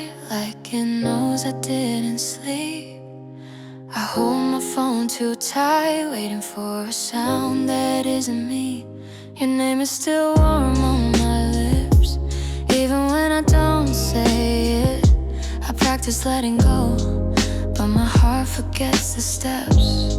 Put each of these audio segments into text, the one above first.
night like it knows I didn't sleep. I hold my phone too tight, waiting for a sound that isn't me. Your name is still warm on my lips, even when I don't say it. I practice letting go, but my heart forgets the steps.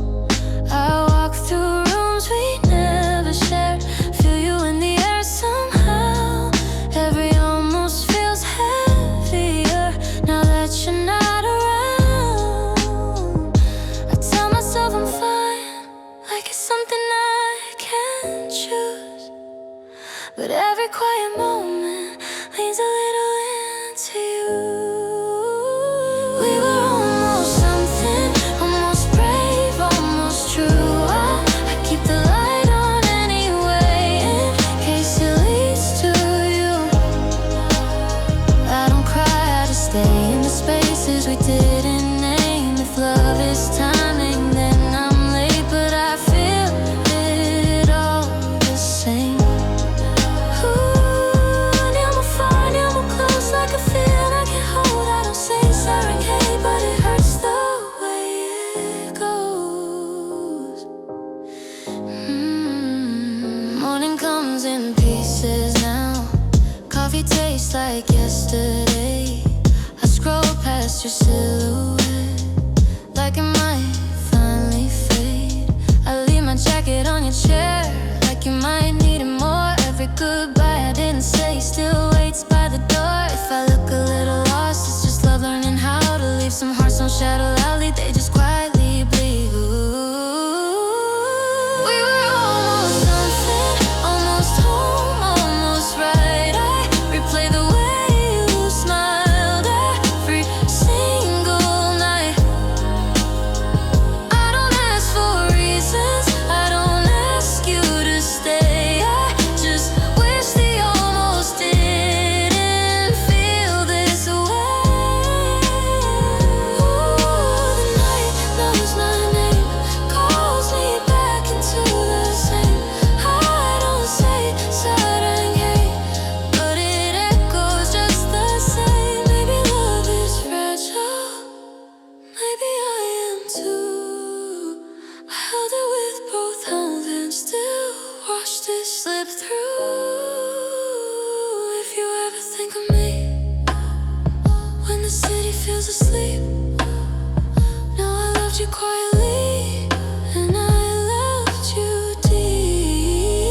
I walk through rooms we never shared, feel you in the air somehow. Every almost feels heavier now that you're not around. I tell myself I'm fine, like it's something I can't choose, but every quiet moment leans a little into you. We were almost something, almost brave, almost true. I keep the light on anyway, in case it leads to you. I don't cry, I just stay in the spaces we didn't name. If love is timing, then I'm late, but I feel it all the same. Andiamo far, andiamo close, like a feeling I can't hold. I don't say sorry, hey, but it hurts the way it goes. Morning comes in pieces now. Coffee tastes like yesterday. I scroll past your silhouette, like it might finally fade. I leave my jacket on your chair, like you might need it more. Every goodbye I didn't say still waits by the door. If I look a little lost, it's just love learning how to leave. Some hearts don't shatter loudly, they just quietly bleed. We were almost something, almost home, almost right. I replay the way you smiled every single night. I don't ask for reasons, I don't ask you to stay. I just wish the almost didn't feel this way. The night knows my name, calls me back into the same. I don't say 사랑해, but it echoes just the same. Maybe love is fragile, maybe I am too. I held it with both hands and still watched it slip through. If you ever think of me when the city feels asleep, know I loved you quietly, and I loved you deep.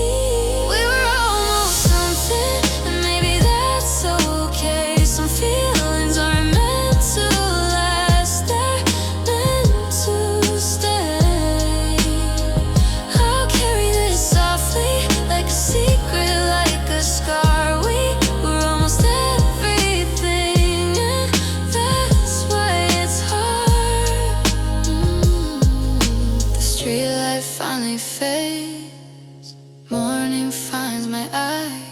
We were almost something, and maybe that's okay. Some feelings aren't meant to last, they're meant to stay. I'll carry this softly, like a secret, like a scar. We were almost everything, and that's why it's hard. The streetlight finally fades, morning finds my eyes.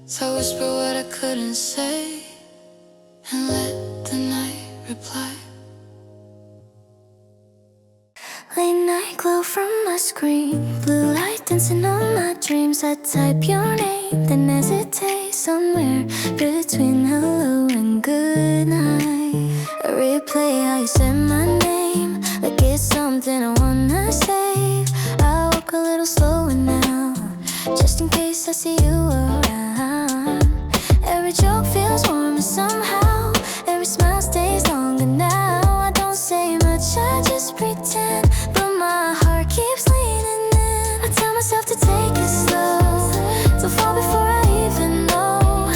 So I whisper what I couldn't say, and let the night reply. Late night glow from my screen, blue light dancing on my dreams. I type your name, then hesitate somewhere between hello and goodnight. I replay how you said my name, like it's something I wanna save. I walk a little slower now, just in case I see you around. Every joke feels warmer somehow, every smile stays longer now. I don't say much, I just pretend, but my heart keeps leaning in. I tell myself to take it slow, to fall before I even know.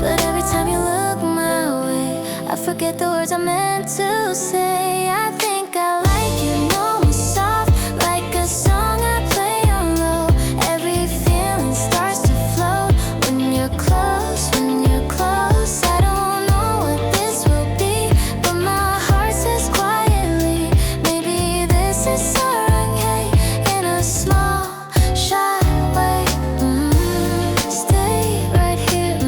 But every time you look my way, I forget the words I meant to say. I think I like you, know me soft, like a song I play on low. Every feeling starts to float when you're close, when you're close. I don't know what this will be, but my heart says quietly, maybe this is 사랑해, in a small, shy way. Stay right here,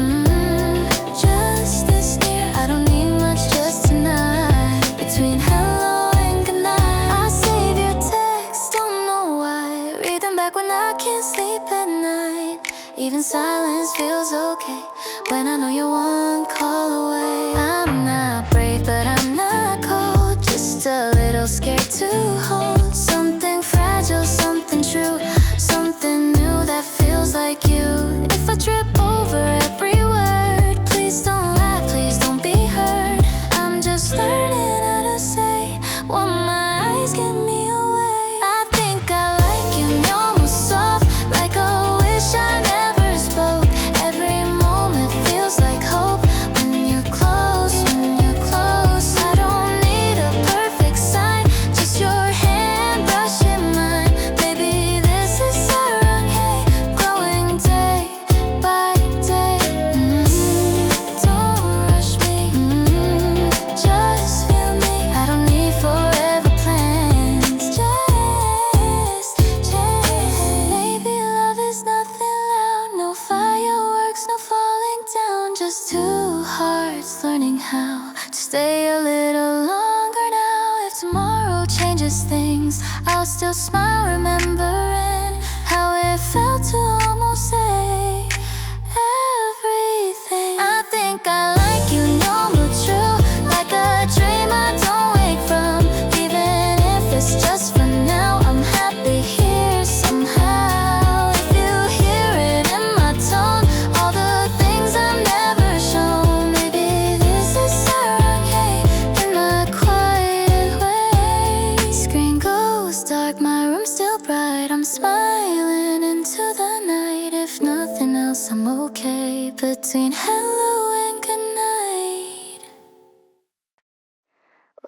just this near. I don't need much, just tonight. Between hello learning how to stay a little longer now. If tomorrow changes things, I'll still smile, remembering how it felt to almost say everything. I think I like you, no more true, like a dream I don't wake from. Even if it's just for now, I'm happy here somehow. If you hear it in my tone, all the things I've never shown, maybe this is saranghae in my quiet way. Screen goes dark, my room's still bright, I'm smiling into the night. If nothing else, I'm okay between hello and goodnight.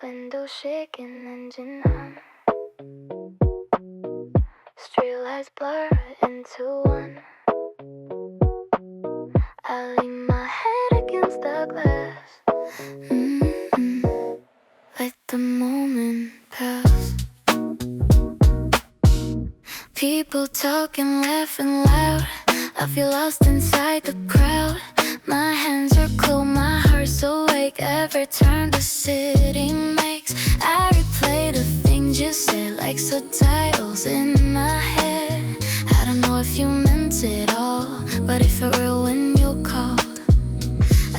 Window shaking, engine hum, streetlights blur into one. I lean my head against the glass, let the moment pass. People talking, laughing loud, I feel lost inside the crowd. My hands are cold, my heart's awake, every turn the city makes. I replay the things you said like subtitles in my head. I don't know if you meant it all, but it felt real when you called.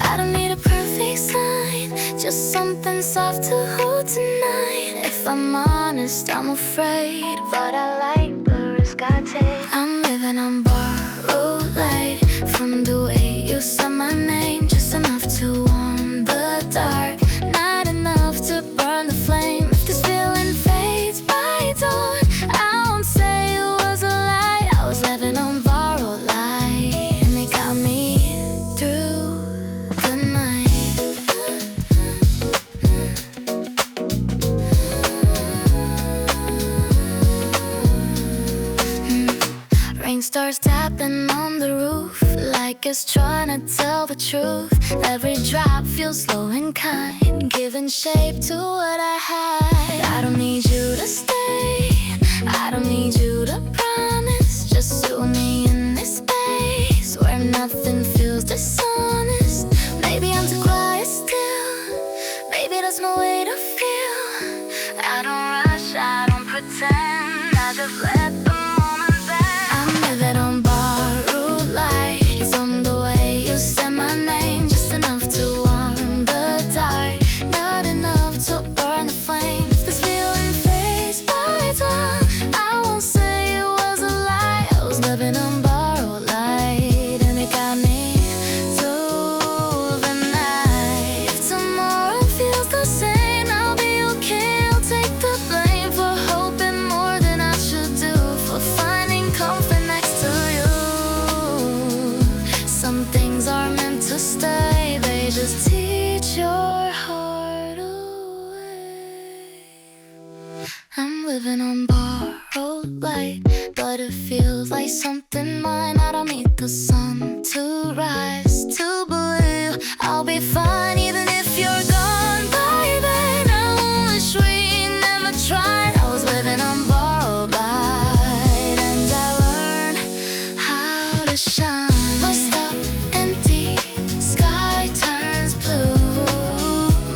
I don't need a perfect sign, just something soft to hold tonight. If I'm honest, I'm afraid, but I like the risk I take. I'm living on borrowed light from the way you said my name, just enough to warm the dark, not enough to burn the flame. If this feeling fades by dawn, I won't say it was a lie. I was living on borrowed light, and it got me through the night. Rain starts tapping on the roof, like it's trying to tell the truth. Every drop feels slow and kind, giving shape to what I had. I don't need you to stay, I don't need you to promise. Just you and me in this space where nothing feels dishonest. Maybe I'm too quiet still, maybe there's no way to feel. I don't rush, I don't pretend, I just let the moment bend. I'm living on borrowed light, it's on the way you said my name, just enough to warm the dark, not enough to burn the flame. If this feeling fades by dawn, I won't say it was a lie. I was living on borrowed light, and it got me through the night. If tomorrow feels the same, I'll be okay. I'll take the blame for hoping more than I should do, for finding comfort next to you. Some things are meant to stay, they just teach your heart away. I'm living on borrowed light, but it feels like something mine. I don't need the sun to rise to believe I'll be fine, even if you're gone, baby. I wish we never tried. I was living on borrowed light, and I learned how to shine. Bus stop empty, sky turns blue,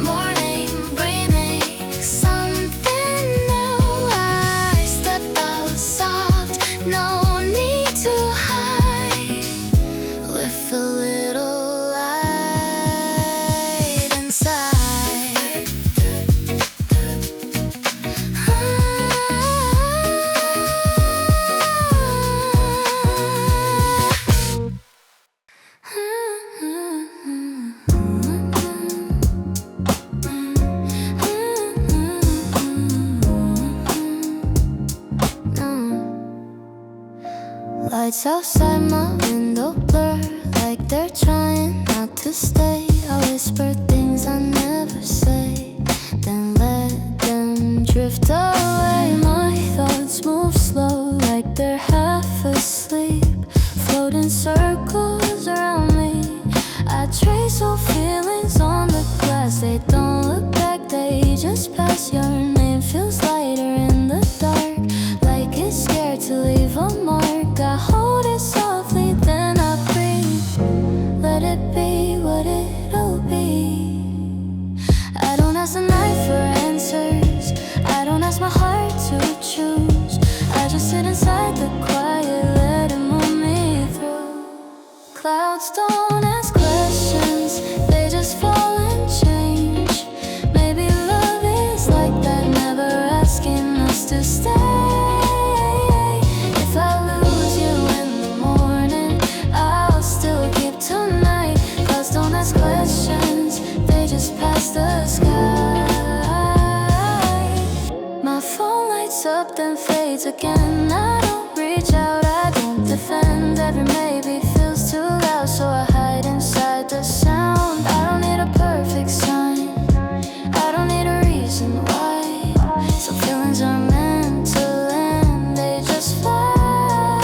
morning breathing something new. I step out soft, no need to hide, with a little light inside. Lights outside my window blur, like they're trying not to stay. I whisper things I never say, then let them drift away. My thoughts move slow, like they're half asleep, float in circles around me. I trace all feelings on the glass, they don't look back, they just pass. Your name feels lighter in the dark, like it's scared to leave a mark. I hold it softly, then I breathe, let it be what it'll be. Clouds don't ask questions, they just fall and change. Maybe love is like that, never asking us to stay. If I lose you in the morning, I'll still keep tonight. Clouds don't ask questions, they just pass the sky. My phone lights up then fades again. I don't reach out, I don't defend. Every maybe feels too loud, so I hide inside the sound. I don't need a perfect sign, I don't need a reason why. Some feelings are meant to land, they just fly.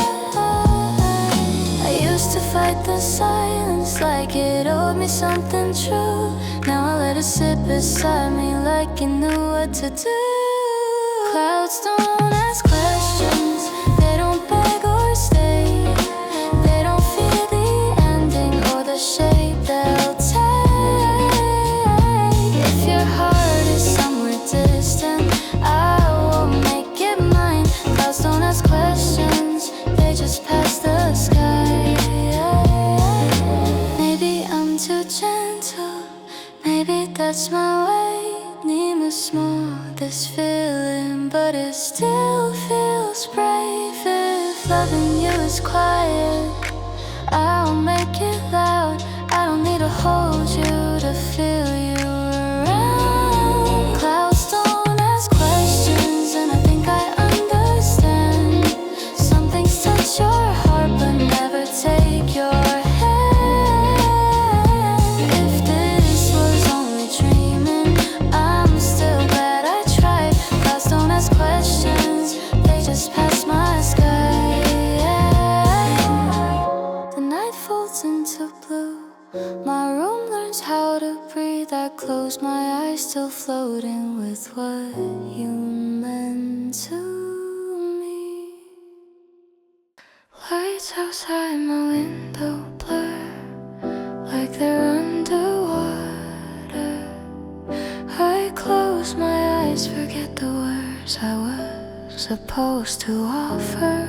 I used to fight the silence like it owed me something true. Now I let it sit beside me like it knew what to do. Clouds don't ask questions, they don't beg or stay. They don't fear the ending or the shape they'll take. If your heart is somewhere distant, I will make it mine. Clouds don't ask questions, they just pass the sky. Maybe I'm too gentle, maybe that's my way. Need to small this feeling, but it still feels brave. If loving you is quiet, I'll make it loud. I don't need to hold you to feel you around. Clouds don't ask questions, and I think I understand. Some things touch your heart but never take your hand. If this was only dreaming, I'm still glad I tried. Clouds don't ask questions, they just pass my sky. The night folds into blue, my room learns how to breathe. I close my eyes, still floating with what you meant to me. Lights outside my window blur like they're underwater. I close my eyes, forget the words I was supposed to offer.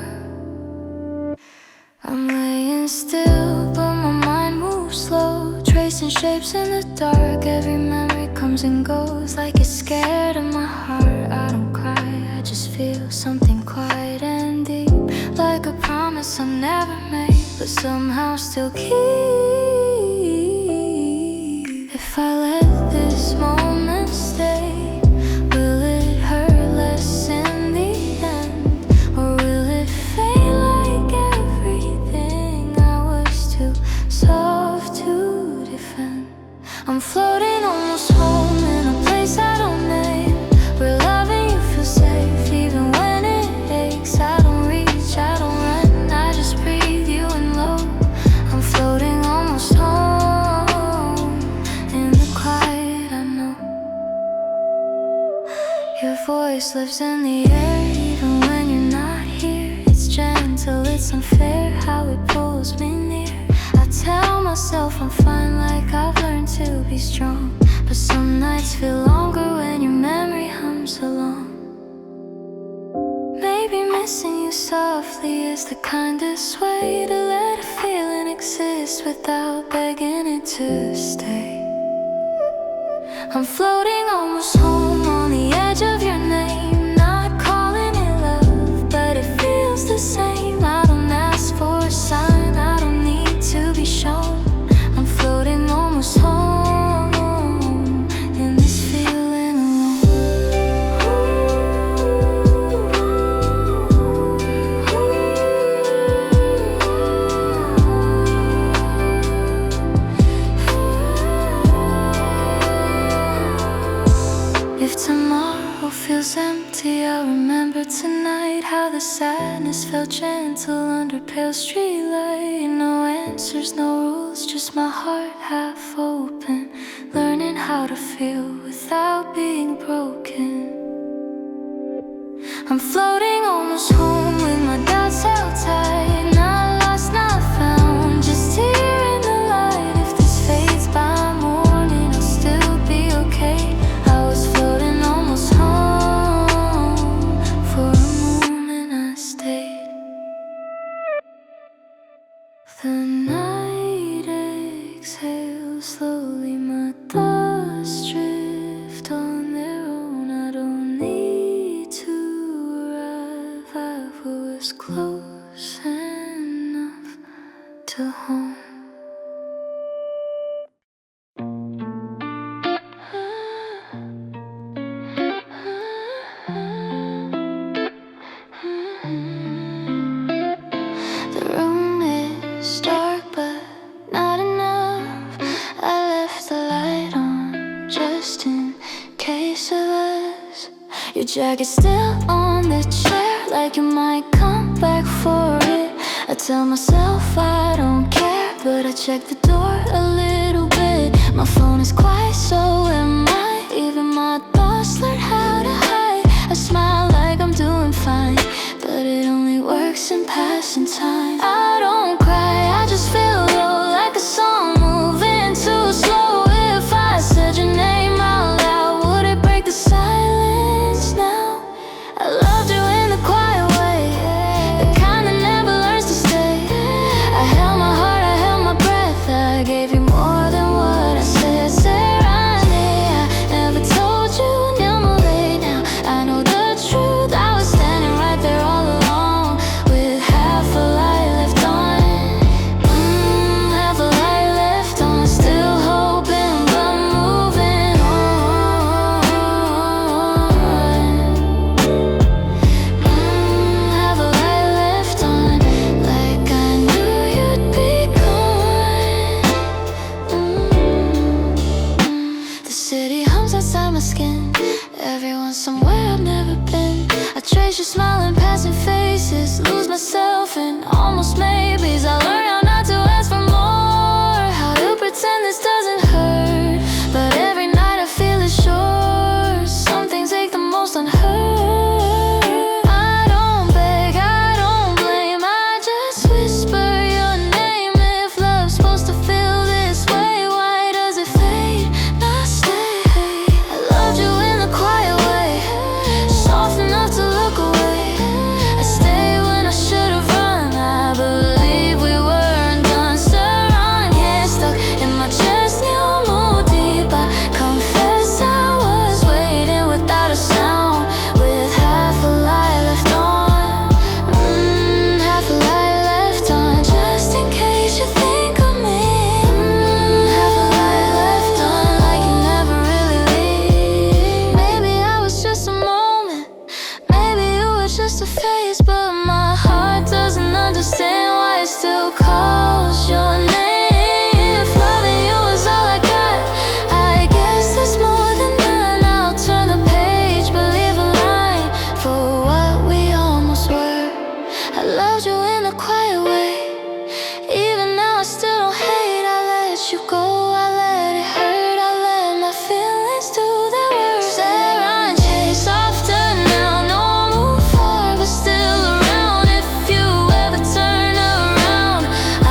I'm laying still, but my mind moves slow, tracing shapes in the dark. Every memory comes and goes like it's scared of my heart. I don't cry, I just feel something quiet and deep, like a promise I never made, but somehow still keep. If I let this moment stay, will it hurt less in the end? Or will it fade like everything I was too soft to defend? I'm floating almost home in a place I don't name, where loving you feels safe even when it aches. I don't reach, I don't run, I just breathe you in low. I'm floating almost home in the quiet I know. Your voice lives in the air even when you're not here. It's gentle, it's unfair how it pulls me near. I tell myself I'm fine, like I've learned to be strong, but some nights feel longer when your memory hums along. Maybe missing you softly is the kindest way to let a feeling exist without begging it to stay. I'm floating almost home on the edge of your name, not calling it love, but it feels the same. I don't ask for a sign, I don't need to be shown. I'm floating almost home in this feeling If tomorrow feels empty, I'll remember tonight how the sadness felt gentle under pale street light. No answers, no rules, just my heart half open, learning how to feel without being broken. I'm floating almost home with my doubts held tight, not lost, not found, just here in the light. If this fades by morning, I'll still be okay. I was floating almost home, for a moment I stayed. The night in case of us. Your jacket's still on the chair, like you might come back for it. I tell myself I don't care, but I check the door a little bit. My phone is quiet, so am I. Even my thoughts learn how to hide. I smile like I'm doing fine, but it only works in passing time. I don't cry, I just feel low, like a song moving too slow. If I said your name out loud, would it break the silence now? I loved you in the quiet way, the kind that never learns to stay. I held my heart, I held my breath, I gave you more than what I said. I never told you until more late now. I know the truth, I was standing right there all along, with half a light left on. Half a light left on, still hoping but moving on. Half a light left on, like I knew you'd be gone. The city hums outside my skin, everyone's somewhere I've never been. I trace your smiling passing faces, lose myself in almost maybes. I learn how not to ask for more, how to pretend this doesn't hurt. But every night I feel it sure, some things ache the most unheard. I don't beg, I don't blame, I just whisper your name. If love's supposed to feel this way, why does it fade, not stay? I loved you in the quiet way, soft enough to look away. I stayed when I should've run, I believe we weren't done. Surround, yeah, stuck in my chest, new mood deep. I confess I was waiting without a sound, with half a light left on. Half a light left on, just in case you think of me. Half a light left on, like you never really leave. Maybe I was just a moment, maybe you were just a phase, but my heart doesn't understand why it still calls your name. If loving you is all I got, I guess there's more than none. I'll turn the page, but leave a line for what we almost were. I loved you in a quiet way, even now I still don't hate. I let you go, I let it hurt, I let my feelings do their work. Stare and chase softer now, no move far, but still around. If you ever turn around,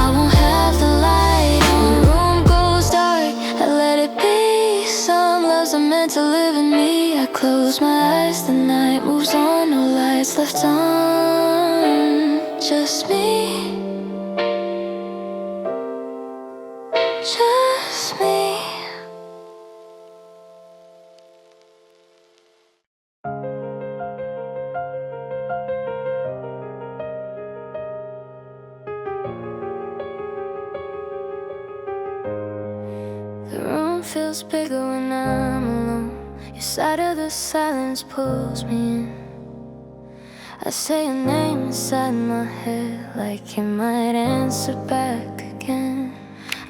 I won't have the light on. The room goes dark, I let it be. Some loves are meant to live in me. I close my eyes, the night moves on, no lights left on. Just me, just me. The room feels bigger when I'm alone. Your side of the silence pulls me in. I say your name inside my head, like you might answer back again.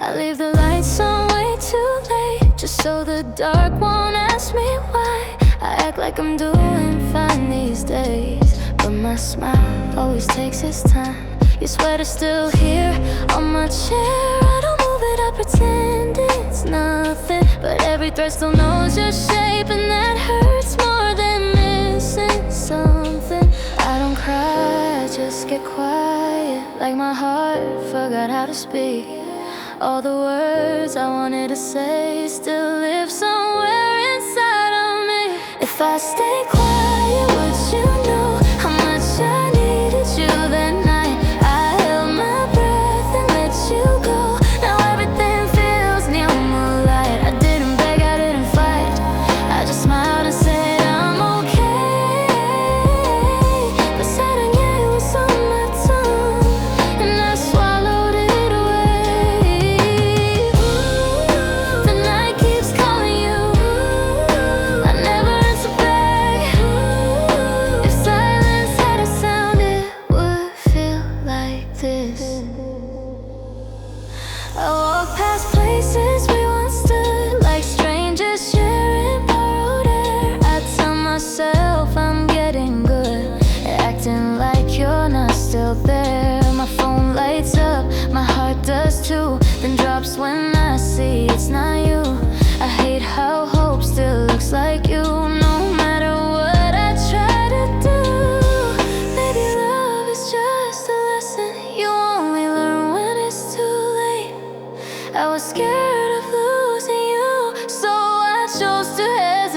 I leave the lights on way too late, just so the dark won't ask me why. I act like I'm doing fine these days, but my smile always takes its time. Your sweater's still here on my chair, I don't move it, I pretend it's nothing, but every thread still knows your shape, and that hurts more than missing something. I don't cry, I just get quiet, like my heart forgot how to speak. All the words I wanted to say still live somewhere inside of me. If I stay quiet, would you know how much I needed you that night? I held my breath and let you go. Now everything feels new moonlight. I didn't beg, I didn't fight, I just smiled and said I'm okay. But said I yeah, it was on my tongue, and I swallowed it away. The night keeps calling you, I never answer back.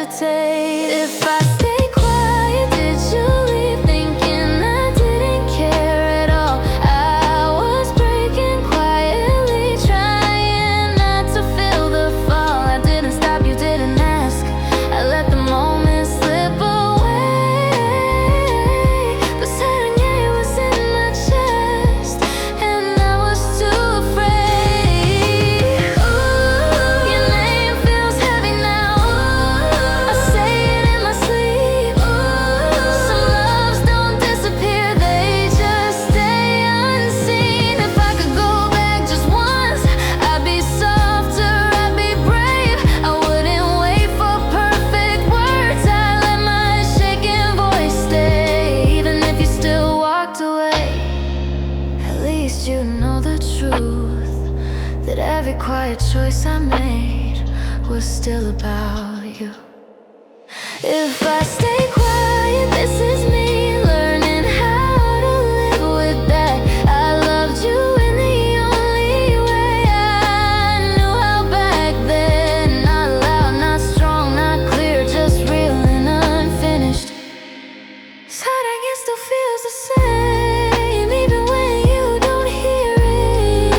hesitate. If I stay quiet, did you leave thinking I didn't care at all? I was breaking quietly, trying not to feel the fall. I didn't stop, you didn't ask. I let the moment slip away. But suddenly it was in my chest, and I was too afraid. Ooh, your name feels heavy now. I say it in my sleep. Some loves don't disappear, they just stay unseen. If I could go back just once, I'd be softer, I'd be brave. I wouldn't wait for perfect words. I'd let my shaking voice stay. Even if you still walked away, at least you know the truth, that every quiet choice I made was still about you. If I stay quiet, this is me learning how to live with that. I loved you in the only way I knew how back then. Not loud, not strong, not clear, just real and unfinished. Sudden, it still feels the same, even when you don't hear it.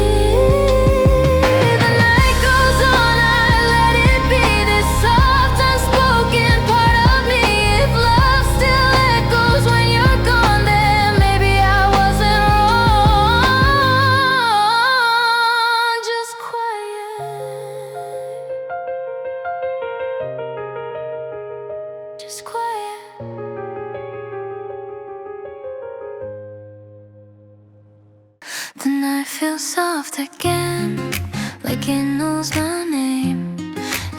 The night goes on, I let it be this soft, unspoken part of me. If love still echoes when you're gone, then maybe I wasn't wrong. Just quiet, just quiet. The night feels soft again, like it knows my name.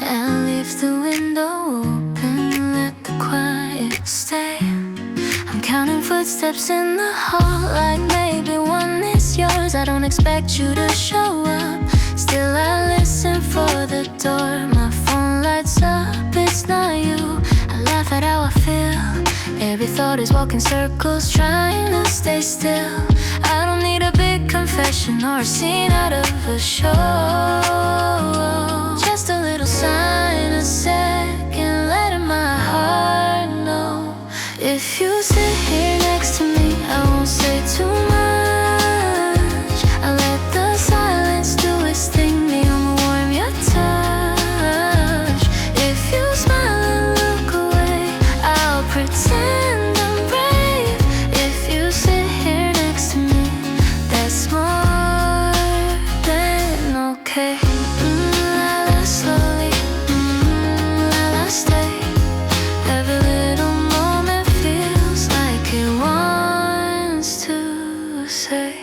And I leave the window open, let the quiet stay. I'm counting footsteps in the hall, like maybe one is yours. I don't expect you to show up, still I listen for the door. My phone lights up, it's not you. I laugh at how I feel. Every thought is walking circles, trying to stay still. I don't need a big confession or a scene out of a show. Just a little sign, a second, letting my heart know. If you sit here next to me, I won't say too much. I let the silence do its thing, me I'ma warm your touch. If you smile and look away, I'll pretend I'm brave. If you sit here next to me, that's more than okay. La la slowly, la la stay. Every little moment feels like it wants to say.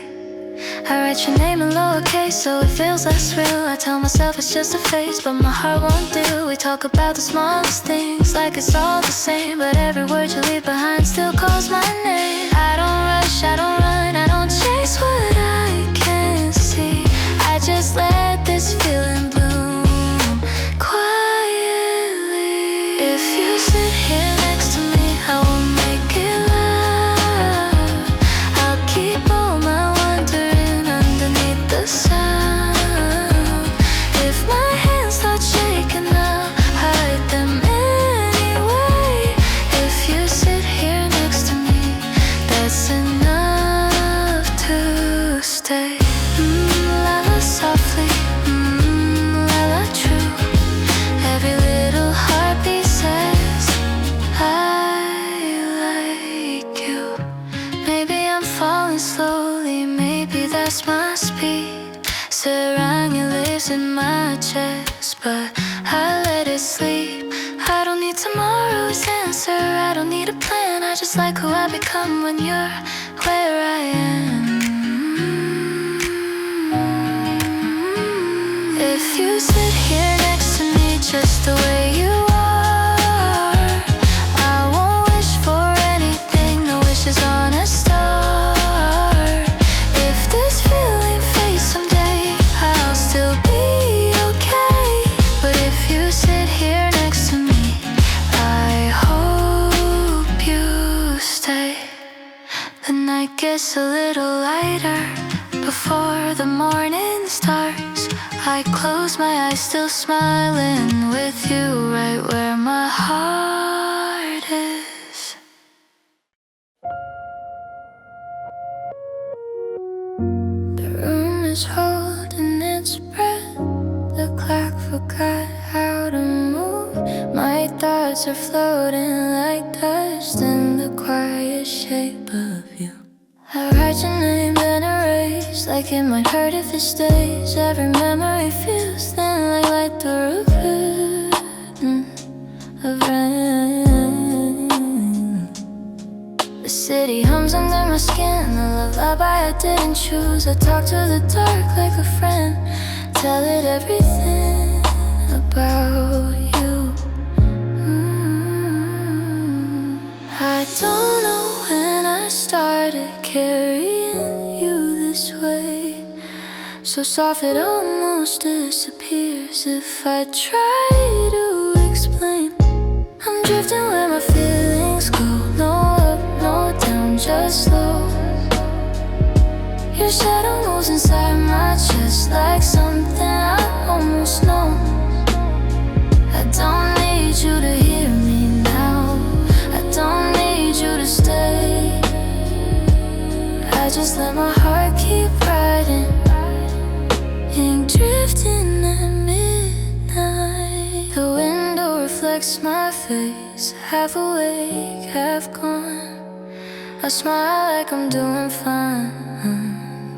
I write your name in lowercase so it feels less real. I tell myself it's just a phase, but my heart won't do. We talk about the smallest things like it's all the same, but every word you leave behind still calls my name. I don't rush, I don't run, I don't chase what I can't see. I just let this feeling bloom quietly. If you sit here next to me, I won't make it loud. I'll keep all my wondering underneath the sound. If my hands start shaking, I'll hide them anyway. If you sit here next to me, that's enough to stay. La la softly, la la true. Every little heartbeat says I like you. Maybe I'm falling slowly, maybe that's my speed. Sarangha lives in my chest, but I let it sleep. I don't need tomorrow's answer, I don't need a plan. I just like who I become when you're where I am. If you sit here next to me just the way you are, I won't wish for anything, no wishes on a star. If this feeling fades someday, I'll still be okay. But if you sit here next to me, I hope you stay. The night gets a little lighter before the morning starts. I close my eyes, still smiling with you right where my heart thoughts are floating like dust in the quiet shape of you. I write your name and erase, like it might hurt if it stays. Every memory feels thin, like light through a curtain of rain. The city hums under my skin, a lullaby I didn't choose. I talk to the dark like a friend, tell it everything about you. I don't know when I started carrying you this way, so soft it almost disappears if I try to explain. I'm drifting where my feelings go, no up, no down, just slow. Your shadow moves inside my chest like something I almost know. I don't need you to hear me now, I don't need you to stay. I just let my heart keep riding, ink drifting at midnight. The window reflects my face, half awake, half gone. I smile like I'm doing fine,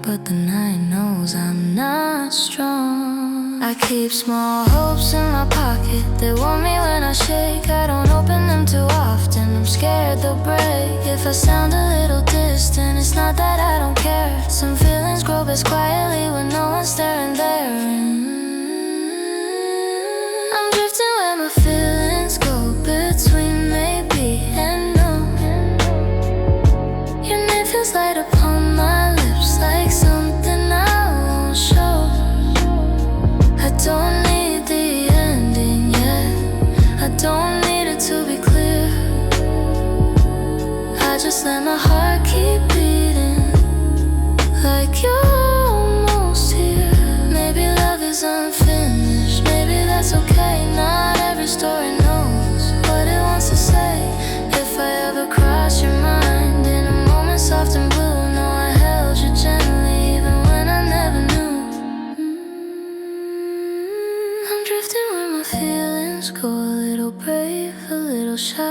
but the night knows I'm not strong. I keep small hopes in my pocket, they warm me when I shake. I don't open them too often, I'm scared they'll break. If I sound a little distant, it's not that I don't care. Some feelings grow best quietly when no one's staring there. I'm drifting where my feelings go, between maybe and no. Your name feels light upon my lips, like something I won't show. I don't need the ending yet, I don't need it to be clear. I just let my heart keep beating, like you're almost here. Maybe love is unfinished, maybe that's okay. Not every story knows what it wants to say. If I ever cross your mind in a moment soft and blue, know I held you gently even when I never knew. I'm drifting where my feelings go, a little brave, a little shy.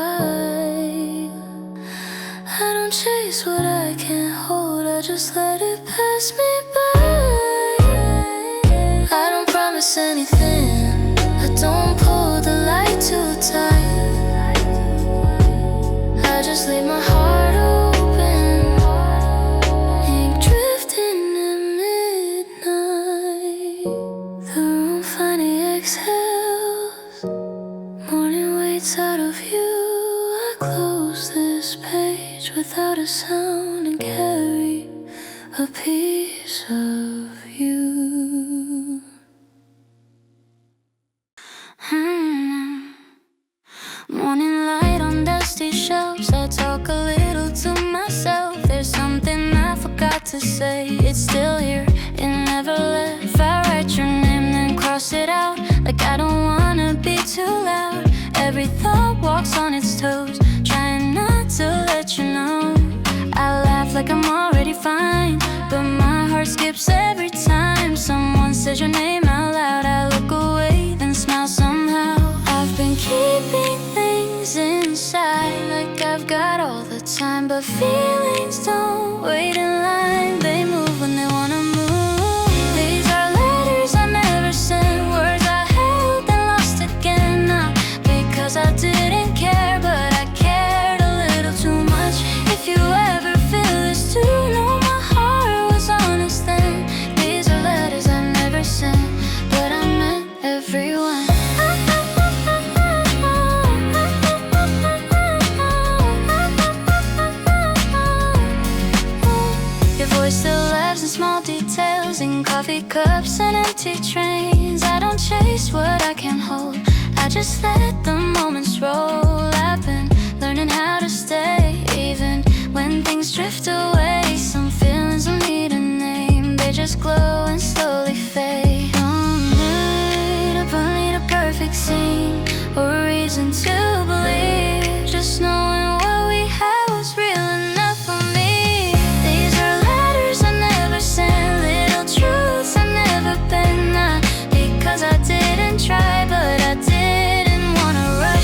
I don't chase what I can't hold, I just let it pass me by. I don't promise anything, I don't pull the light too tight. I just leave my heart open, ink drifting at midnight. The room finally exhales, morning waits out of view. I close this page without a sound and carry a piece of you. Morning light on dusty shelves, I talk a little to myself. There's something I forgot to say, it's still here, it never left. I write your name then cross it out, like I don't wanna be too loud. Every thought walks on its toes, trying not to let you know. I laugh like I'm already fine, but my heart skips every time someone says your name out loud. I look away, then smile somehow. I've been keeping things inside, like I've got all the time, but feelings don't wait in line, they move when they wanna move. These are letters I never sent, words I held and lost again. Not because I didn't care, but I cared a little too much. If you ever feel this too, know my heart was honest then. These are letters I never sent, but I meant everyone. Your voice still lives in small details, in coffee cups and empty trains. I don't chase what I can't hold, I just let the moments roll. I've been learning how to stay, even when things drift away. Some feelings don't need a name, they just glow and slowly fade. Don't need a perfect scene or a reason to believe, just knowing what we had was real enough for me. These are letters I never sent, little truths I never been. Not because I didn't try, but I didn't wanna rush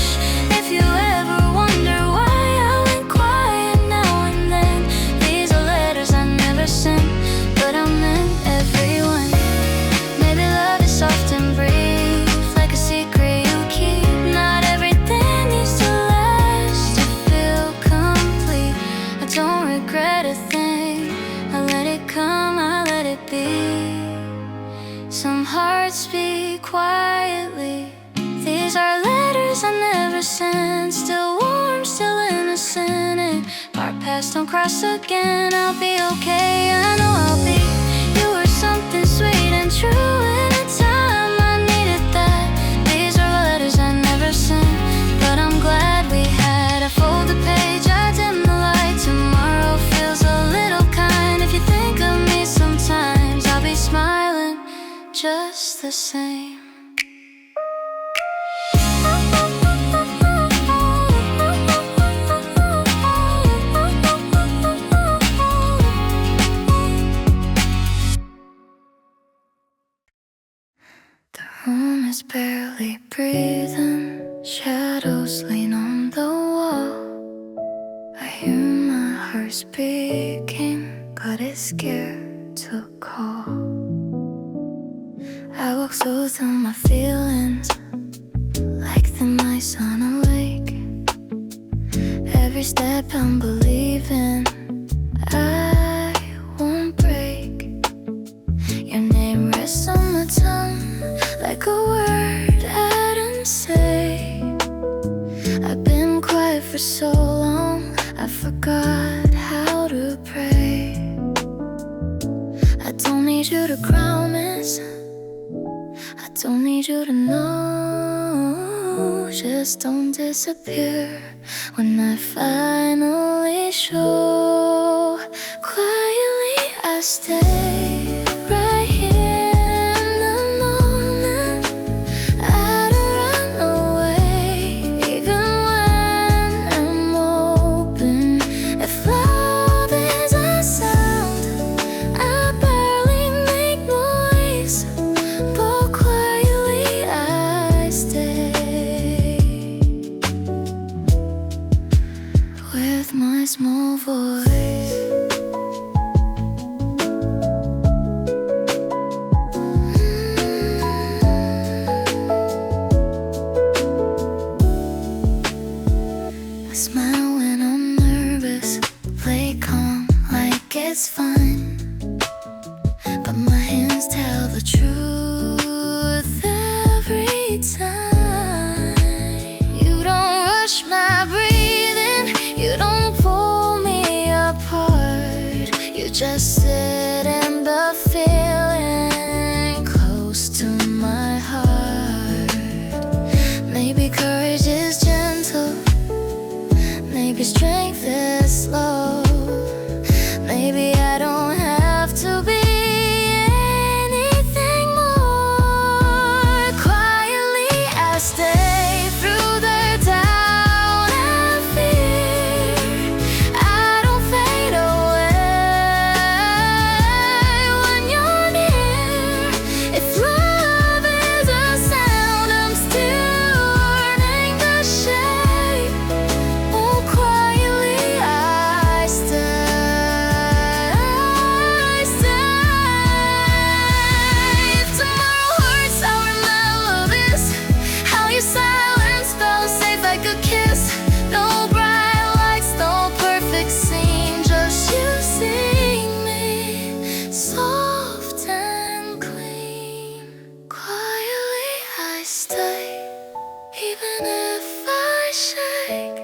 hearts don't cross again. I'll be okay, I know I'll be. You were something sweet and true in a time I needed that. These are letters I never sent, but I'm glad we had. I fold the page, I dim the light. Tomorrow feels a little kind. If you think of me sometimes, I'll be smiling just the same. The room is barely breathing, shadows lean on the wall. I hear my heart speaking, but it's scared to call. I walk slow through my feelings, like the mice on a lake. Every step I'm believing I won't break. Your name rests on my tongue, like a word I didn't say. I've been quiet for so long, I forgot how to pray. I don't need you to promise, I don't need you to know. Just don't disappear when I finally show. Quietly I stay right here in the moment. I don't run away, even when I'm open. If love is a sound, I barely make noise, but quietly I stay with my small voice. I smile when I'm nervous, play calm like it's fun, but my hands tell the truth every time. You don't rush my breathing, you don't pull me apart. You just sit in the feeling close to my heart. Maybe courage is gentle, maybe strength is slow. Maybe I don't have to be anything more. Quietly I stay through the doubt and fear. I don't fade away when you're near. If love is a sound, I'm still learning the shape. Oh, quietly I stay. If tomorrow hurts, I'll remember this. How your silence felt safe like a kiss. No bright lights, no perfect scene, just you sing me soft and clean. Quietly I stay, even if I shake,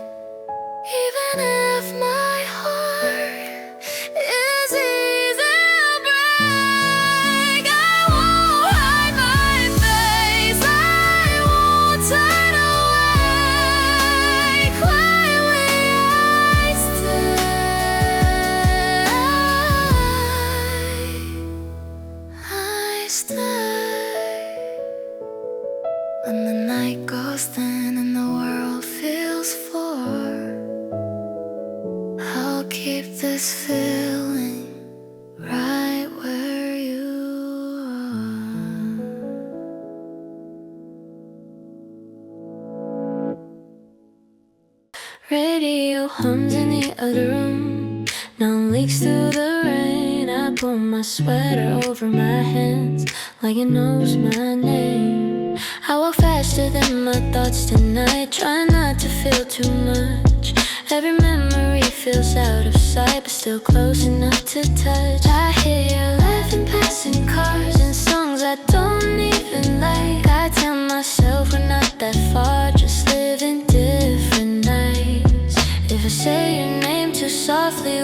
even if my heart is easy to break. I won't hide my face, I won't turn away. Quietly I stay. When the night goes thin and the world feels far, I'll keep this feeling right where you are. Radio hums in the other room, now leaks through the rain. I pull my sweater over my hands like it knows my name. I walk faster than my thoughts tonight, try not to feel too much. Every memory feels out of sight, but still close enough to touch. I hear you laughing, passing cars, and songs I don't even like. I tell myself we're not that far, just living different nights. If I say your name too softly,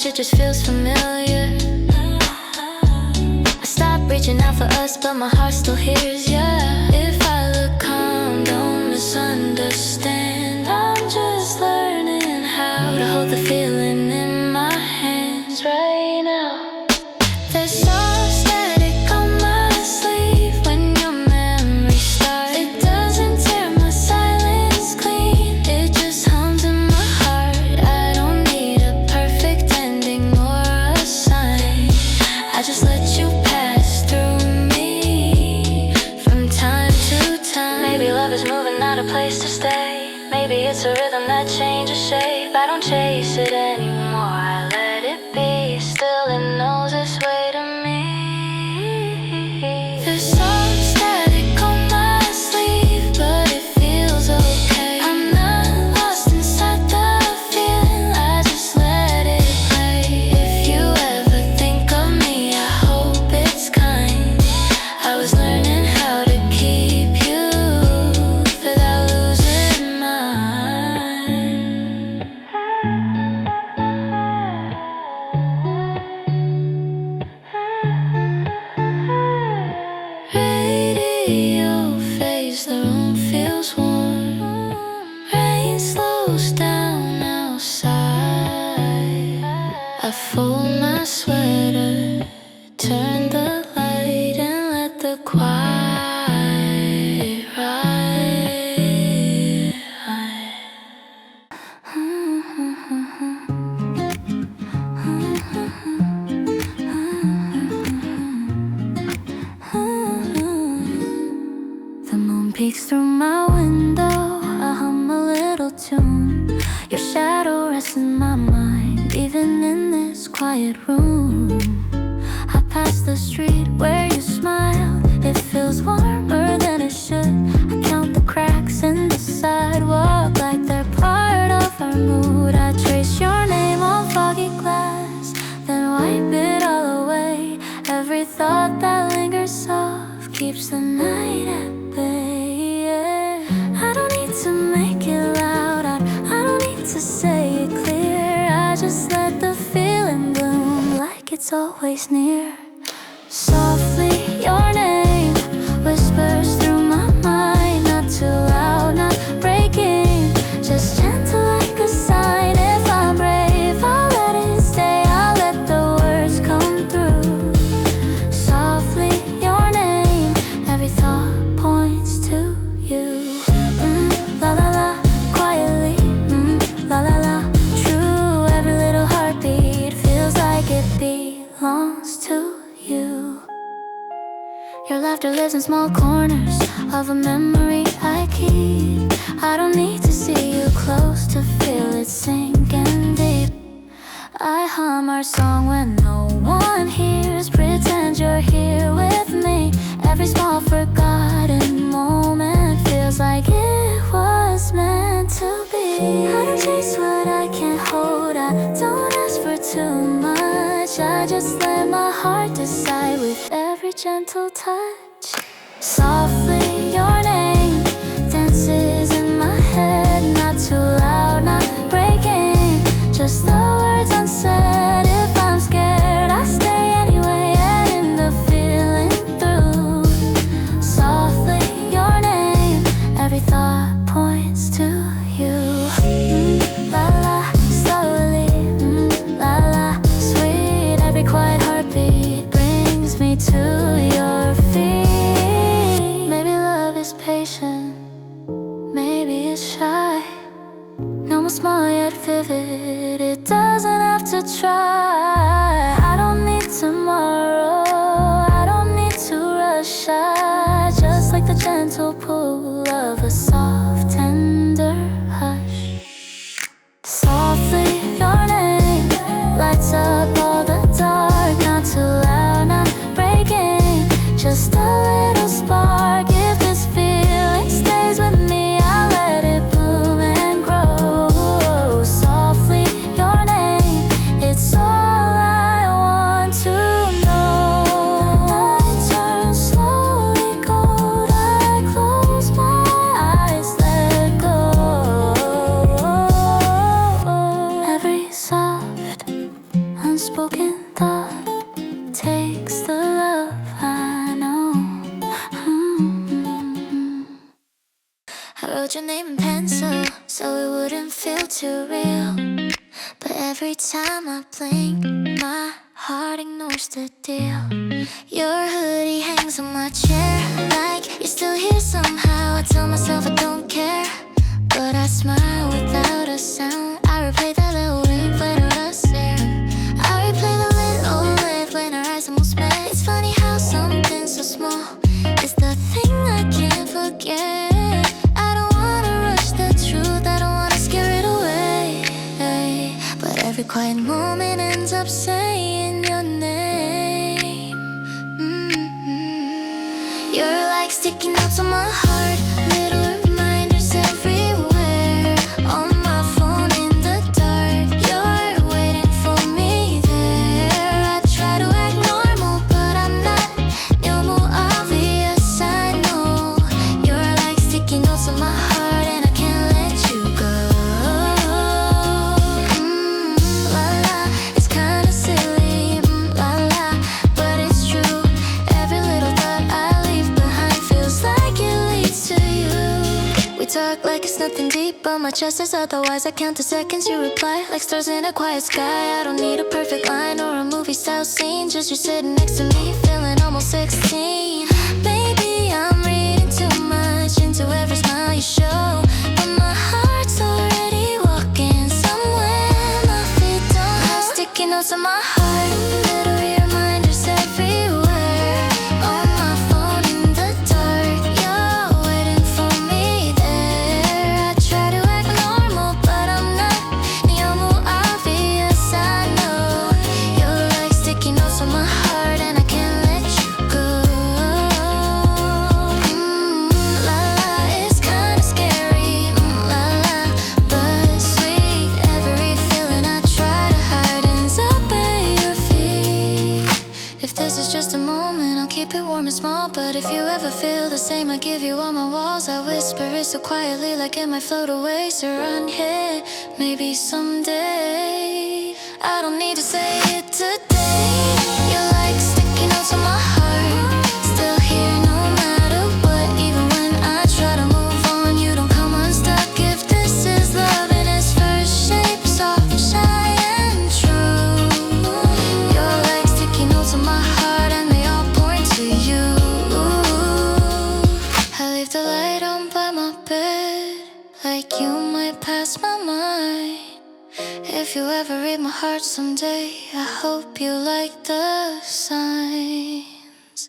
much, it just feels familiar. I stopped reaching out for us, but my heart still hears ya. If I look calm, don't misunderstand. I'm just learning how to hold the feeling in my hands right now. There's soft static on my sleeve when your memory starts. It doesn't tear my silence clean, it just hums in my heart. I don't need a perfect ending or a sign. I just let you pass through me from time to time. Maybe love is moving, not a place to stay. Maybe it's a rhythm that changes shape. I don't chase it anymore, I let it be still. It knows its way to me. There's some static on my sleeve, but it feels okay. I'm not lost inside the feeling, I just let it play. If you ever think of me, I hope it's kind. I was learning how to keep you without losing mine. Radio fades, the room feels warm. Rain slows down outside. I fold my sweater, turn the light, and let the quiet ride. The moon peeks through my window, I hum a little tune. Your shadow rests in my mind, even in this quiet room. I pass the street where you smiled, it feels warmer than it should. I count the cracks in the sidewalk like they're part of our mood. I trace your name on foggy glass, then wipe it all away. Every thought that lingers soft keeps the night at bay. I don't need to make it loud, I don't need to say it clear. I just let the feeling bloom like it's always near. Softly, your name whispers through my mind, not too loud, not breaking, just gentle like a sign. If I'm brave, I'll let it stay, I'll let the words come through. Softly, your name, every thought points to you. La la la, quietly, la la la, true. Every little heartbeat feels like it belongs to you. Your laughter lives in small corners of a memory I keep. I don't need to see you close to feel it sinking deep. I hum our song when no one hears, pretend you're here with me. Every small forgotten moment feels like it was meant to be. I don't chase what I can't hold, I don't ask for too much. I just let my heart decide with every gentle touch. Softly, your name dances in my head, not too loud, not breaking, just the words unsaid. If I'm scared, I stay anyway, adding the feeling through. Softly, your name, every thought points to you. La la, slowly, la la, sweet. Every quiet heartbeat brings me to your feet. Maybe love is patient, maybe it's shy. No more small yet vivid, it doesn't have to try. I don't need tomorrow, I don't need to rush. I just like the gentle pull of a soft, tender hush. Softly, your name lights up all the dark, not too loud, not breaking, just a little spark. If this feeling stays with me, I'll let it bloom and grow. Softly, your name, it's all I want to know. The night turns slowly cold, I close my wrote your name in pencil so it wouldn't feel too real. But every time I blink, my heart ignores the deal. Your hoodie hangs on my chair like you're still here somehow. I tell myself I don't care, but I smile without a sound. I replay that little ring when our sound. I replay the little red when our eyes almost met. It's funny how something so small is the thing I can't forget. I don't wanna rush the truth, I don't wanna scare it away. But every quiet moment ends up saying your name. You're like sticky notes on my heart, little reminders everywhere. On my phone in the dark, you're waiting for me there. I try to act normal, but I'm not. You're more obvious, I know. You're like sticky notes on my heart, and I can't let you go. La la, it's kinda silly, la la, but it's true. Every little thought I leave behind feels like it leads to you. We talk like it's nothing deep, but my chest says otherwise. I count the seconds, you reply like stars in a quiet sky. I don't need a perfect line or a movie style scene, just you sitting next to me, feeling almost 16. Maybe I'm reading too much into every smile you show, but my heart's already walking somewhere my feet don't have. Sticky notes on my heart, little reminders everywhere. On my phone in the dark, you're waiting for me there. I try to act normal, but I'm not. You're more obvious, I know. You're like sticky notes on my heart, and I can't let you go. La la, it's kinda scary, la la, but sweet. Every feeling I try to hide ends up at your feet. If this is just a moment, I'll keep it warm and small. But if you ever feel the same, I give you all my walls. I whisper it so quietly, like it might float away. So run here, maybe someday. I don't need to say it today. You're like sticky notes on my heart, still here no matter what. Even when I try to move on, you don't come unstuck. If this is love in its first shape, soft, shy, and true. You're like sticky notes on my heart, and they all point to you. I leave the light on by my bed, like you might pass my mind. If you ever read my heart someday, I hope you like the signs.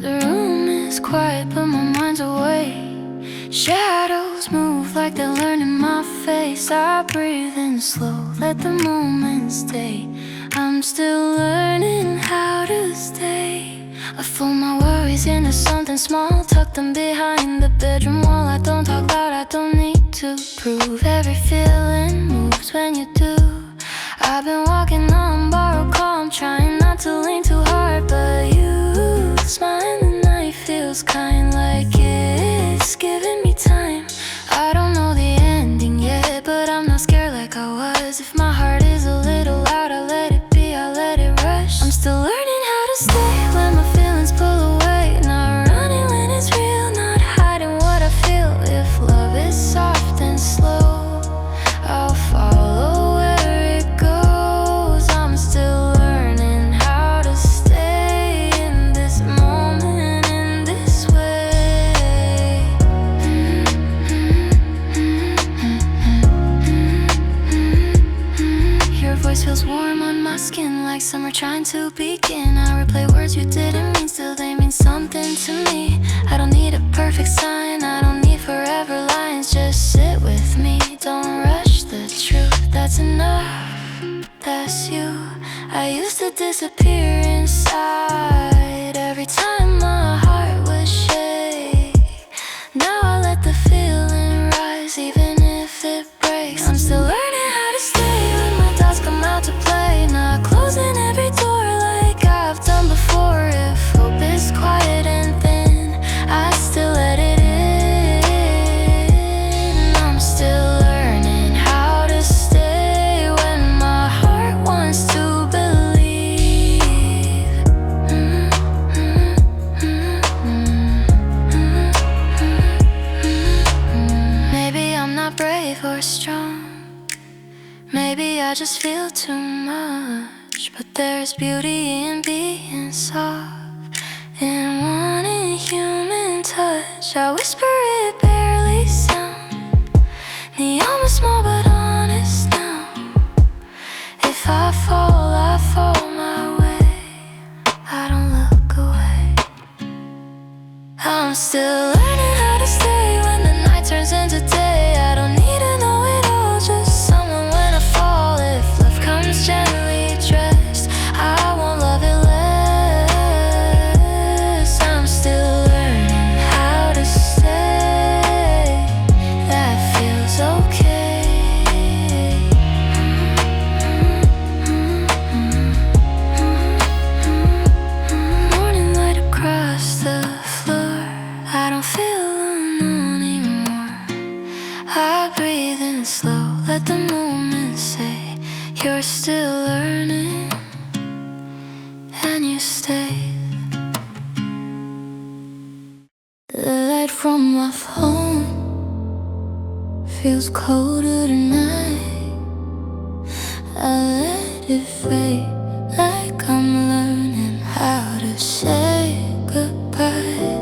The room is quiet, but my mind's awake. Shadows move like they're learning my face. I breathe in slow, let the moment stay. I'm still learning how to stay. I fold my worries into something small, tuck them behind the bedroom wall. I don't talk loud, I don't need to prove. Every feeling moves when you do. I've been walking on borrowed calm, trying not to lean too hard, but you smile in the night feels kind, like it's giving me time. I don't know the ending yet, but I'm not scared like I was. If my heart is a little loud, I let it be, I let it rush. I'm still learning how to stay when my feelings pull away. Not running when it's real, not hiding what I feel. If love is soft and slow, I'll follow where it goes. I'm still learning how to stay in this moment, in this way. Your voice feels warm on my skin, like summer trying to begin. I replay words you didn't mean, still they mean something to me. I don't need a perfect sign, I don't need forever lines. Just sit with me, don't rush the truth. That's enough, that's you. I used to disappear inside every time my heart would shake. Now I let the feeling rise, even if it breaks. I'm still learning how to stay when my thoughts come out to play. Not closing every door like I've done before. If hope is quiet and thin, I still let it in. There's beauty in being soft and wanting human touch. I whisper it barely sound. The almost small but honest now. If I fall my way. I don't look away. I'm still learning how to stay when the night turns into day. I don't need to know it all, just someone when I fall. If love comes gently dressed, I won't love it less. I'm still learning how to stay. That feels okay. Morning light across the floor. I don't feel alone anymore. I breathe in slow, let the moment say you're still learning, and you stay. The light from my phone feels colder tonight. I let it fade like I'm learning how to say goodbye.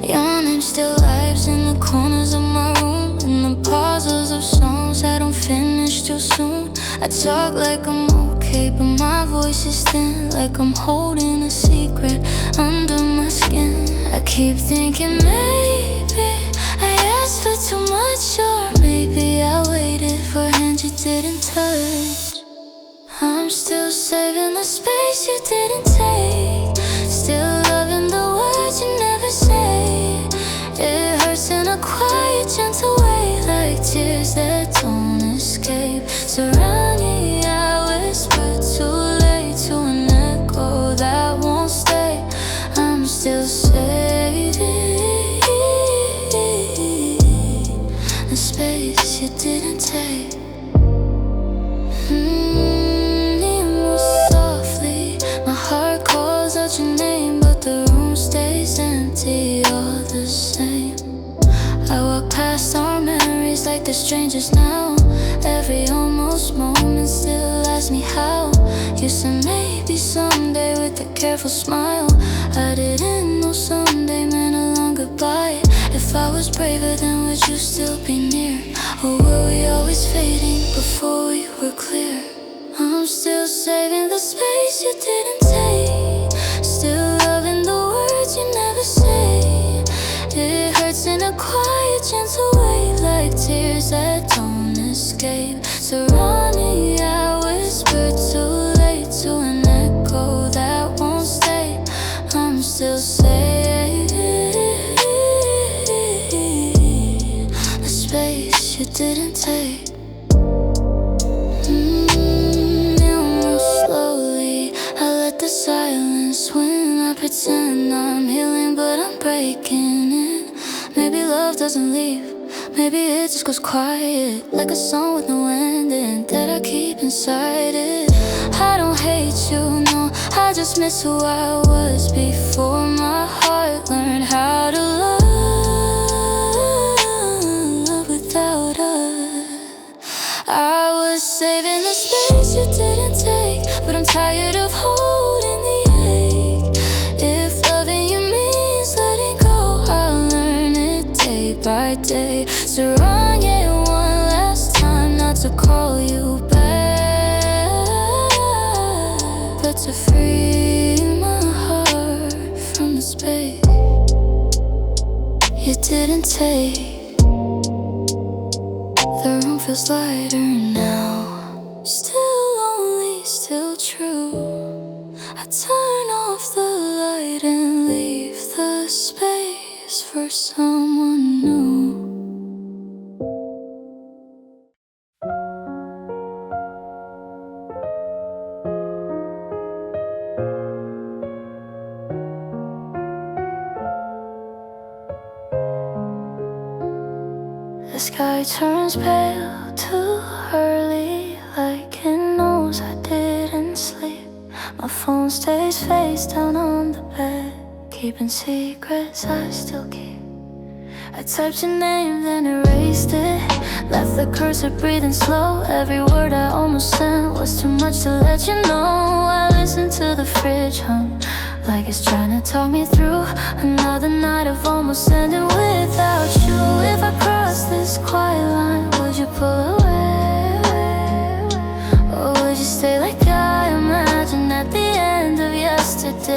Your name still lives in the corners of my room, in the pauses of songs that don't finish too soon. I talk like I'm okay, but my voice is thin, like I'm holding a secret under my skin. I keep thinking maybe I asked for too much, or maybe I waited for a hand you didn't touch. I'm still saving the space you didn't take, still loving the words you never say. It hurts in a quiet, gentle way, like tears that don't escape. Surrounding, I whisper too late to an echo that won't stay. I'm still saving the space you didn't take. You move softly, my heart calls out your name, but the room stays empty all the same. I walk past our memories like they're strangers now. Every almost moment still asks me how. You said maybe someday with a careful smile. I didn't know someday meant a long goodbye. If I was braver, then would you still be near? Or were we always fading before we were clear? I'm still saving the space you didn't take, still loving the words you never say. It hurts in a quiet, gentle way, like tears that don't escape. Surrounding, I whisper too late to an echo that won't stay. I'm still saving the space you didn't take. You move slowly, I let the silence win. I pretend I'm healing, but I'm breaking in. Maybe love doesn't leave, maybe it just goes quiet, like a song with no ending that I keep inside it. I don't hate you, no, I just miss who I was before my heart learned how to love without us. I was saving the space you didn't take, but I'm tired of holding the ache. If loving you means letting go, I'll learn it day by day. So wrong it one last time, not to call you back, but to free my heart from the space you didn't take. The room feels lighter now, still lonely, still true. I turn off the light and leave the space for someone new. The sky turns pale too early, like it knows I didn't sleep. My phone stays face down on the bed, keeping secrets I still keep. I typed your name, then erased it. Left the cursor breathing slow. Every word I almost sent was too much to let you know. I listened to the fridge hum, like it's trying to talk me through another night of almost ending without you. If I cross this quiet line, would you pull away? Or would you stay like I imagined at the end of yesterday?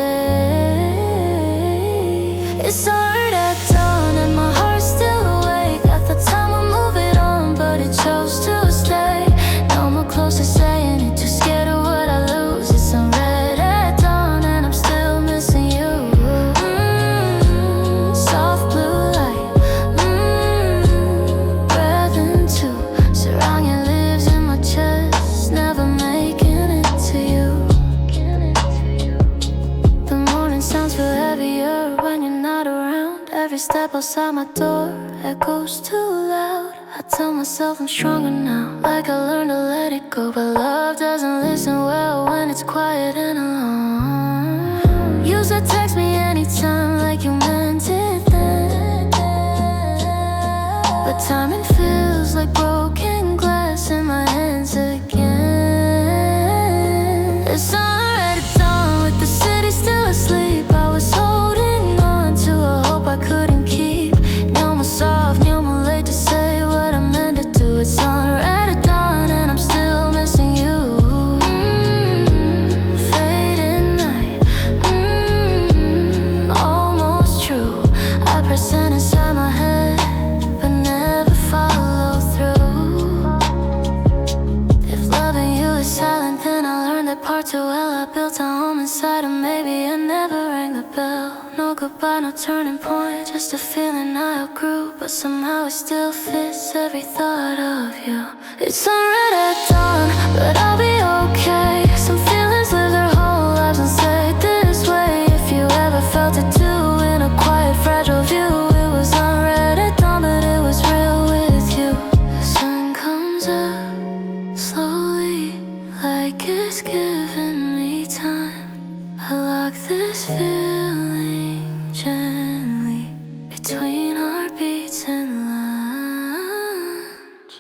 It's hard at dawn and my heart's still awake. I thought time would move it on, but it chose to stay. Now I'm close to saying it, too scared of what I lose. It's unread at dawn and I'm still missing you. Soft blue light, breath into, surrounding lives in my chest, never making it to you. The morning sounds feel heavier when you're not around. Every step outside my door echoes too loud. I tell myself I'm stronger now, like I learned to let it go. But love doesn't listen well when it's quiet and alone. Used to text me anytime like you meant it then, but timing feels like broken glass in my hands again. It's sunrise at dawn with the city still asleep. I was holding on to a hope I couldn't keep. Now I'm soft, now I'm late to say what I meant to do. It's sunrise at dawn and I'm still missing you. Fading night, almost true. I present inside my head, but never follow through. If loving you is silent, then I learned that part too well. I built a home inside of maybe I never rang the bell. No goodbye, no turning point, just a feeling I outgrew. But somehow it still fits every thought of you. It's unread at dawn, but I'll be okay. Some feelings live their whole lives and stay this way. If you ever felt it too, in a quiet, fragile view, it was unread at dawn, but it was real with you. The sun comes up slowly, like it's giving me time. I lock this feeling gently between heartbeats and lunch.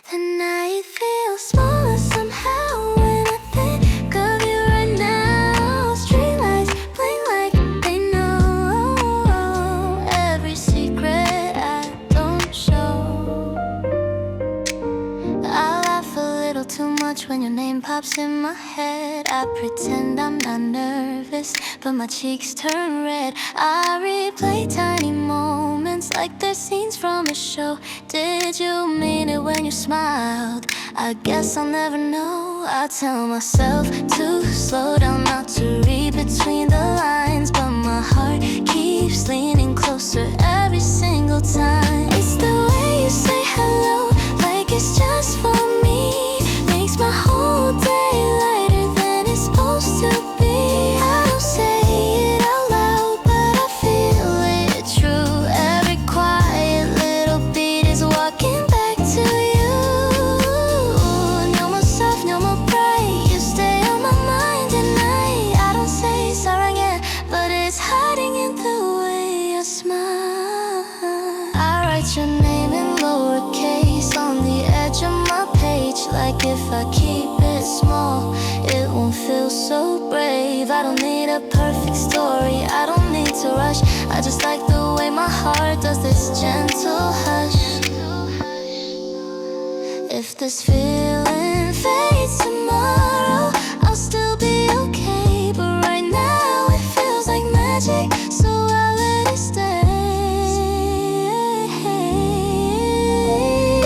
The night feels smaller somehow when I think of you right now. Streetlights blink like they know every secret I don't show. I laugh a little too much when your name pops in my head. I pretend I'm not nervous, but my cheeks turn red. I replay tiny moments like they're scenes from a show. Did you mean it when you smiled? I guess I'll never know. I tell myself to slow down, not to read between the lines, but my heart keeps leaning closer every single time. It's the way you say hello, like it's just for me. Makes my whole day lighter than it's supposed to be. I don't say it out loud, but I feel it true. Every quiet little beat is walking back to you. No more soft, no more bright, you stay on my mind at night. I don't say sorry again, but it's hiding in the way I smile. I write your name in lowercase on the edge of my page, like if I keep it small, it won't feel so brave. I don't need a perfect story, I don't need to rush. I just like the way my heart does this gentle hush. If this feeling fades tomorrow, I'll still be okay. But right now it feels like magic, so I'll let it stay.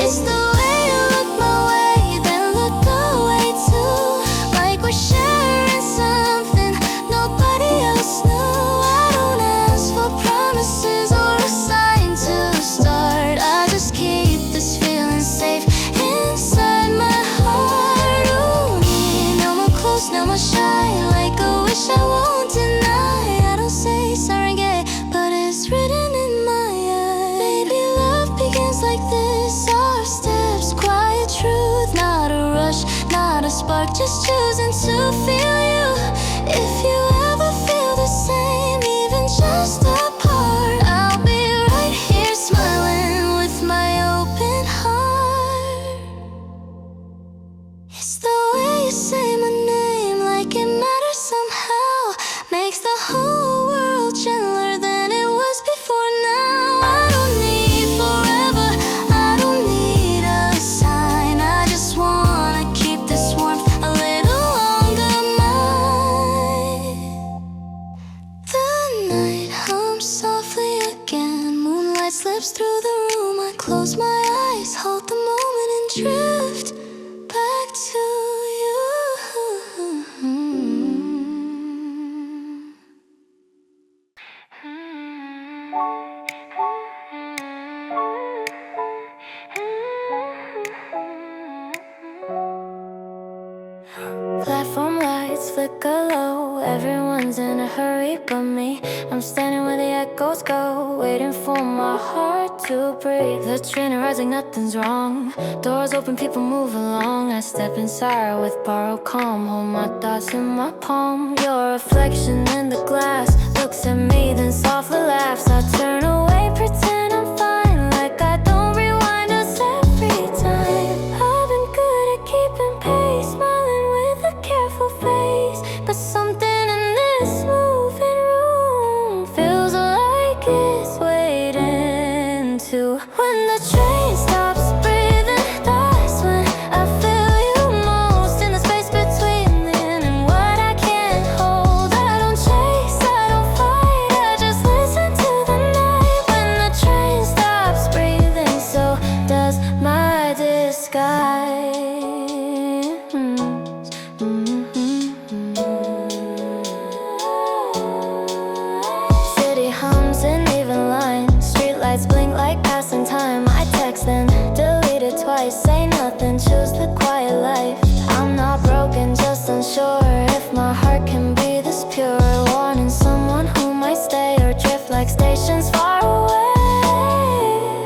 It's the way you look my way, then look away too, like we're sharing something nobody else knew. I don't ask for promises or a sign to start. I just keep this feeling safe inside my heart. Ooh, no more close, no more shy, like a wish I won't deny. I don't say sorry, gay, but it's written close my eyes, hold the moment and drift back to you. Platform lights flicker low, everyone's in a hurry but me. I'm standing where the echoes go, waiting for my heart to breathe. The train arrives like nothing's wrong, doors open, people move along. I step inside with borrowed calm, hold my thoughts in my palm. Your reflection in the glass looks at me, then softly laughs. I turn away, pretend I'm fine, like I don't rewind us every time. I've been good at keeping pace, smiling with a careful face, but something in this moving room feels like it's waiting to. When the train stops breathing, that's when I feel you most. In the space between then and what I can't hold. I don't chase, I don't fight, I just listen to the night. When the train stops breathing, so does my disguise. City hums and even lines, streetlights blink like passing time. I text then delete it twice, say nothing, choose the quiet life. I'm not broken, just unsure if my heart can be this pure. Warning someone who might stay or drift like stations far away.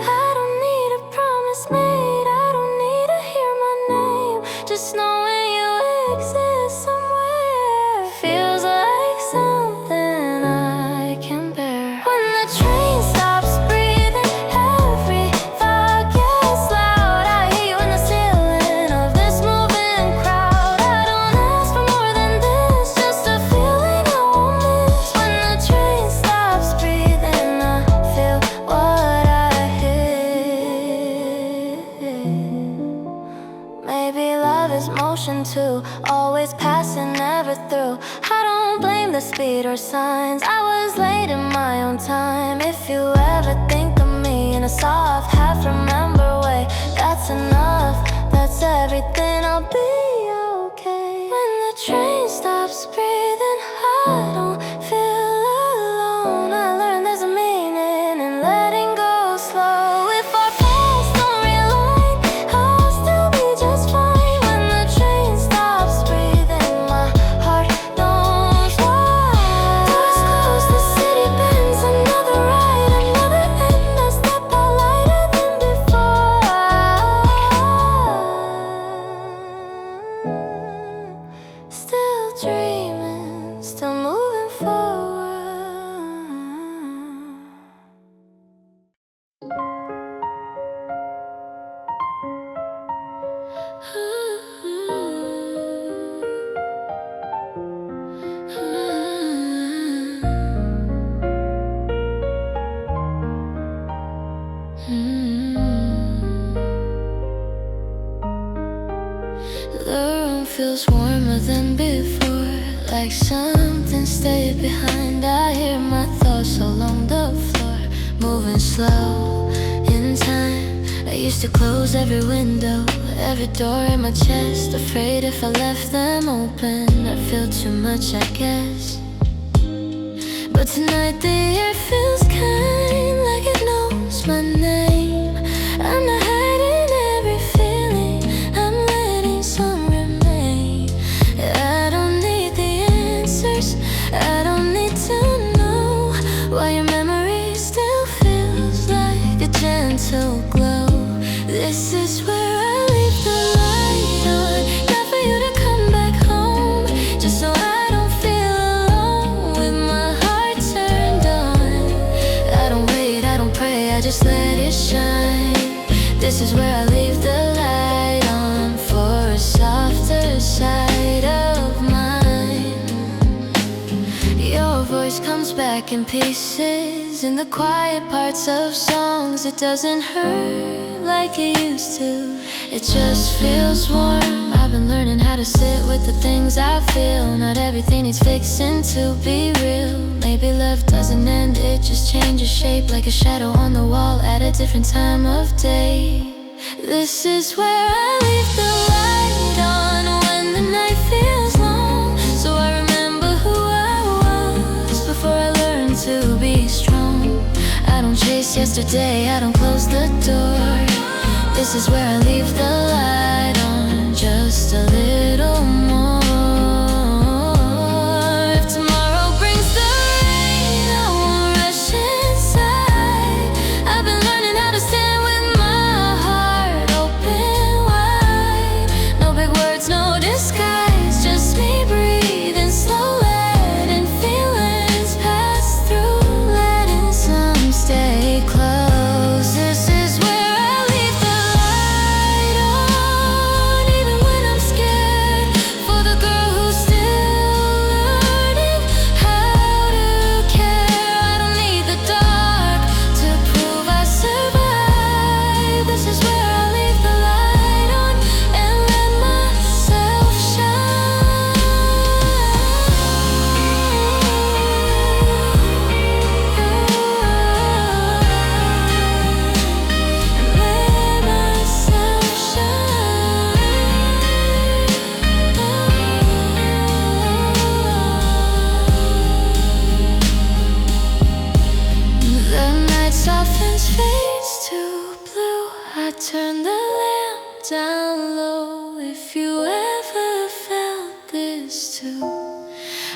I don't need a promise made, I don't need to hear my name, just knowing you exist somewhere feels like something I can bear. When the train stops breathing, every thought gets loud. I hear you in the ceiling of this moving crowd. I don't ask for more than this, just a feeling I won't miss. When the train stops breathing, I feel what I hear. Maybe love is motion too, always passing, never through. I don't blame the speed or signs, I was late in my own time. If you ever think of me in a soft, half-remember way, that's enough, that's everything, I'll be okay. When the train stops breathing, I don't feel alone. I learned there's a meaning in letting go slow. If our paths don't realign, I'll still be just fine. When the train stops breathing, my heart knows why. Doors close, the city bends, another ride, another end. I step out lighter than before. Still dreaming, still moving forward. The room feels warmer than before, like something stayed behind. I hear my thoughts along the floor, moving slow in time. I used to close every window, every door in my chest, afraid if I left them open I'd feel too much, I guess. But tonight the air feels kind, like it knows my name. I'm not hiding every feeling, I'm letting some remain. I don't need the answers, I don't need to know why your memory still feels like a gentle glow. This is where I leave the light on, not for you to come back home, just so I don't feel alone with my heart turned on. I don't wait, I don't pray, I just let it shine. This is where I leave the light on for a softer side of mine. Your voice comes back in pieces, in the quiet parts of songs. It doesn't hurt like it used to, it just feels warm. I've been learning how to sit with the things I feel. Not everything needs fixing to be real. Maybe love doesn't end, it just changes shape like a shadow on the wall at a different time of day. This is where I leave the light on when the night feels long, so I remember who I was before I learned to be strong. I don't chase yesterday, I don't close the door. This is where I leave the light on just a little more. If tomorrow brings the rain, I won't rush inside. I've been learning how to stand with my heart open wide. No big words, no disguise, just me breathing slow, letting feelings pass through, letting some stay close. This is where I leave the light on, even when I'm scared, for the girl who's still learning how to care. I don't need the dark to prove I survive. This is where I leave the light on and let myself shine. And let myself shine. The night softens, fades to blue. I turn the lamp down low. If you ever felt this too,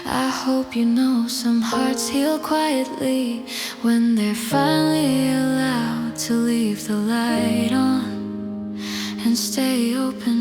I hope you know some hearts heal quietly when they're finally allowed to leave the light on and stay open